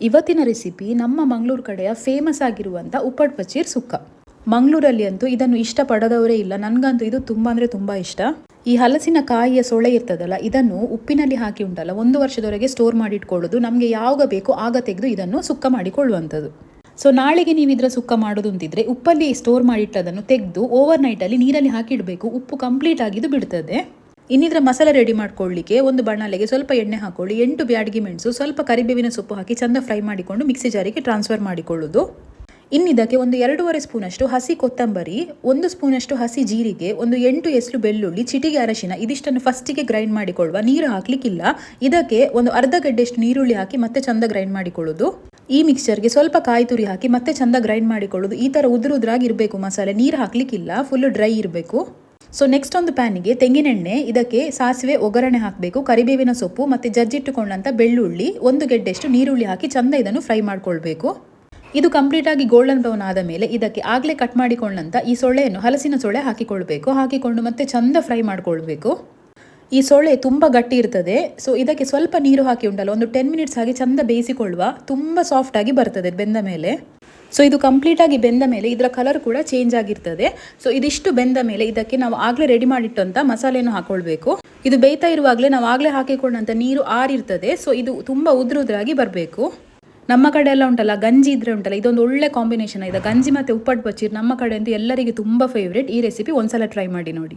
ಇವತ್ತಿನ ರೆಸಿಪಿ ನಮ್ಮ ಮಂಗಳೂರು ಕಡೆಯ ಫೇಮಸ್ ಆಗಿರುವಂಥ ಉಪ್ಪಟ್ಟು ಪಚ್ಚೀರ್ ಸುಕ್ಕ. ಮಂಗಳೂರಲ್ಲಿ ಅಂತೂ ಇದನ್ನು ಇಷ್ಟಪಡದವರೇ ಇಲ್ಲ. ನನಗಂತೂ ಇದು ತುಂಬ ಅಂದರೆ ತುಂಬ ಇಷ್ಟ. ಈ ಹಲಸಿನ ಕಾಯಿಯ ಸೊಳೆ ಇರ್ತದಲ್ಲ, ಇದನ್ನು ಉಪ್ಪಿನಲ್ಲಿ ಹಾಕಿ ಉಂಟಲ್ಲ 1 ವರ್ಷದವರೆಗೆ ಸ್ಟೋರ್ ಮಾಡಿಟ್ಕೊಳ್ಳೋದು. ನಮಗೆ ಯಾವಾಗ ಬೇಕೋ ಆಗ ತೆಗೆದು ಇದನ್ನು ಸುಕ್ಕ ಮಾಡಿಕೊಳ್ಳುವಂಥದ್ದು. ಸೊ ನಾಳೆಗೆ ನೀವು ಇದರ ಸುಕ್ಕ ಮಾಡೋದು ಅಂತಿದ್ರೆ ಉಪ್ಪಲ್ಲಿ ಸ್ಟೋರ್ ಮಾಡಿಟ್ಟದನ್ನು ತೆಗೆದು ಓವರ್ ನೈಟಲ್ಲಿ ನೀರಲ್ಲಿ ಹಾಕಿಡಬೇಕು. ಉಪ್ಪು ಕಂಪ್ಲೀಟ್ ಆಗಿದ್ದು ಬಿಡ್ತದೆ. ಇನ್ನಿದ್ರ ಮಸಾಲೆ ರೆಡಿ ಮಾಡ್ಕೊಳ್ಳಿಕ್ಕೆ ಒಂದು ಬಾಣಲೆಗೆ ಸ್ವಲ್ಪ ಎಣ್ಣೆ ಹಾಕೊಳ್ಳಿ, 8 ಬ್ಯಾಡಗಿ ಮೆಣಸು, ಸ್ವಲ್ಪ ಕರಿಬೇವಿನ ಸೊಪ್ಪು ಹಾಕಿ ಚಂದ ಫ್ರೈ ಮಾಡಿಕೊಂಡು ಮಿಕ್ಸಿ ಜಾರಿಗೆ ಟ್ರಾನ್ಸ್ಫರ್ ಮಾಡಿಕೊಳ್ಳೋದು. ಇನ್ನಿದಕ್ಕೆ ಒಂದು 2.5 ಸ್ಪೂನಷ್ಟು ಹಸಿ ಕೊತ್ತಂಬರಿ, 1 ಸ್ಪೂನಷ್ಟು ಹಸಿ ಜೀರಿಗೆ, ಒಂದು 8 ಎಸ್ಲು ಬೆಳ್ಳುಳ್ಳಿ, ಚಿಟಿಗೆ ಅರಶಿನ ಇದಿಷ್ಟನ್ನು ಫಸ್ಟಿಗೆ ಗ್ರೈಂಡ್ ಮಾಡಿಕೊಳ್ಳುವ. ನೀರು ಹಾಕ್ಲಿಕ್ಕಿಲ್ಲ. ಇದಕ್ಕೆ ಒಂದು ಅರ್ಧ ಗಡ್ಡೆಷ್ಟು ನೀರುಳ್ಳಿ ಹಾಕಿ ಮತ್ತೆ ಚಂದ ಗ್ರೈಂಡ್ ಮಾಡಿಕೊಳ್ಳೋದು. ಈ ಮಿಕ್ಸ್ಚರ್ಗೆ ಸ್ವಲ್ಪ ಕಾಯಿ ತುರಿ ಹಾಕಿ ಮತ್ತೆ ಚಂದ ಗ್ರೈಂಡ್ ಮಾಡಿಕೊಳ್ಳೋದು. ಈ ಥರ ಉದುರಾಗಿ ಇರಬೇಕು ಮಸಾಲೆ, ನೀರು ಹಾಕ್ಲಿಕ್ಕಿಲ್ಲ, ಫುಲ್ ಡ್ರೈ ಇರಬೇಕು. ಸೊ ನೆಕ್ಸ್ಟ್ ಒಂದು ಪ್ಯಾನಿಗೆ ತೆಂಗಿನೆಣ್ಣೆ, ಇದಕ್ಕೆ ಸಾಸಿವೆ ಒಗ್ಗರಣೆ ಹಾಕಬೇಕು, ಕರಿಬೇವಿನ ಸೊಪ್ಪು ಮತ್ತು ಜಜ್ಜಿಟ್ಟುಕೊಂಡಂಥ ಬೆಳ್ಳುಳ್ಳಿ, 1 ಗೆಡ್ಡೆಷ್ಟು ನೀರುಳ್ಳಿ ಹಾಕಿ ಚಂದ ಇದನ್ನು ಫ್ರೈ ಮಾಡ್ಕೊಳ್ಬೇಕು. ಇದು ಕಂಪ್ಲೀಟಾಗಿ ಗೋಲ್ಡನ್ ಬ್ರೌನ್ ಆದ ಮೇಲೆ ಇದಕ್ಕೆ ಆಗಲೇ ಕಟ್ ಮಾಡಿಕೊಂಡಂಥ ಈ ಸೊಳ್ಳೆಯನ್ನು, ಹಲಸಿನ ಸೊಳ್ಳೆ ಹಾಕಿಕೊಳ್ಬೇಕು. ಹಾಕಿಕೊಂಡು ಮತ್ತೆ ಚಂದ ಫ್ರೈ ಮಾಡ್ಕೊಳ್ಬೇಕು. ಈ ಸೊಳ್ಳೆ ತುಂಬ ಗಟ್ಟಿ ಇರ್ತದೆ. ಸೊ ಇದಕ್ಕೆ ಸ್ವಲ್ಪ ನೀರು ಹಾಕಿ ಉಂಟಲ್ಲ, ಒಂದು 10 ಮಿನಿಟ್ಸ್ ಹಾಗೆ ಚಂದ ಬೇಯಿಸಿಕೊಳ್ಳುವ. ತುಂಬ ಸಾಫ್ಟಾಗಿ ಬರ್ತದೆ ಬೆಂದ ಮೇಲೆ. ಸೊ ಇದು ಕಂಪ್ಲೀಟಾಗಿ ಬೆಂದ ಮೇಲೆ ಇದರ ಕಲರ್ ಕೂಡ ಚೇಂಜ್ ಆಗಿರ್ತದೆ. ಸೊ ಇದಿಷ್ಟು ಬೆಂದ ಮೇಲೆ ಇದಕ್ಕೆ ನಾವು ಆಗಲೇ ರೆಡಿ ಮಾಡಿಟ್ಟಂಥ ಮಸಾಲೆಯನ್ನು ಹಾಕೊಳ್ಬೇಕು. ಇದು ಬೇಯ್ತಾ ಇರುವಾಗಲೇ ನಾವು ಆಗಲೇ ಹಾಕಿಕೊಂಡಂಥ ನೀರು ಆರಿರ್ತದೆ. ಸೊ ಇದು ತುಂಬ ಉದುರಾಗಿ ಬರಬೇಕು. ನಮ್ಮ ಕಡೆ ಎಲ್ಲ ಉಂಟಲ್ಲ, ಗಂಜಿ ಇದ್ರೆ ಉಂಟಲ್ಲ, ಇದೊಂದು ಒಳ್ಳೆ ಕಾಂಬಿನೇಷನ್ ಇದೆ. ಗಂಜಿ ಮತ್ತು ಉಪ್ಪಟ್ಟು ಬಚ್ಚೀರ್ ನಮ್ಮ ಕಡೆ ಅಂತೂ ಎಲ್ಲರಿಗೆ ತುಂಬ ಫೇವ್ರೇಟ್. ಈ ರೆಸಿಪಿ ಒಂದ್ಸಲ ಟ್ರೈ ಮಾಡಿ ನೋಡಿ.